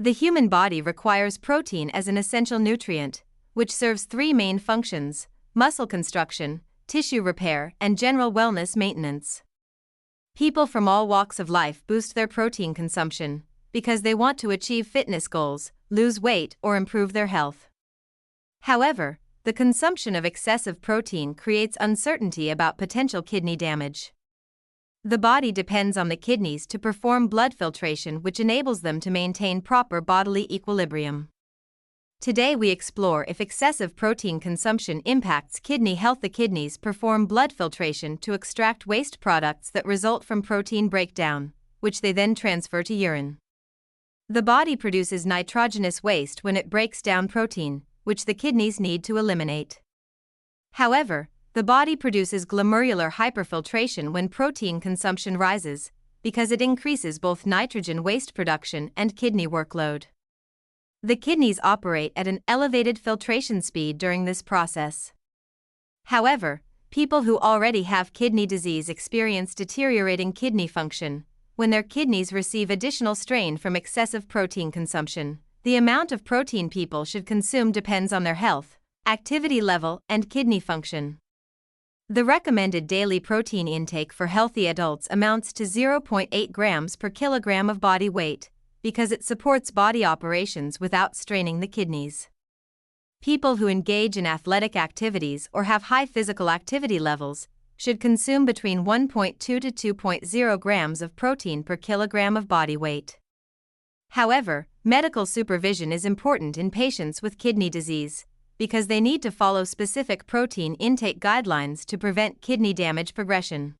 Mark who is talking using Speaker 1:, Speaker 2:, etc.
Speaker 1: The human body requires protein as an essential nutrient, which serves three main functions: muscle construction, tissue repair, and general wellness maintenance. People from all walks of life boost their protein consumption because they want to achieve fitness goals, lose weight, or improve their health. However, the consumption of excessive protein creates uncertainty about potential kidney damage. The body depends on the kidneys to perform blood filtration, which enables them to maintain proper bodily equilibrium. Today we explore if excessive protein consumption impacts kidney health. The kidneys perform blood filtration to extract waste products that result from protein breakdown, which they then transfer to urine. The body produces nitrogenous waste when it breaks down protein, which the kidneys need to eliminate. However, the body produces glomerular hyperfiltration when protein consumption rises, because it increases both nitrogen waste production and kidney workload. The kidneys operate at an elevated filtration speed during this process. However, people who already have kidney disease experience deteriorating kidney function when their kidneys receive additional strain from excessive protein consumption. The amount of protein people should consume depends on their health, activity level, and kidney function. The recommended daily protein intake for healthy adults amounts to 0.8 grams per kilogram of body weight, because it supports body operations without straining the kidneys. People who engage in athletic activities or have high physical activity levels should consume between 1.2 to 2.0 grams of protein per kilogram of body weight. However, medical supervision is important in patients with kidney disease, because they need to follow specific protein intake guidelines to prevent kidney damage progression.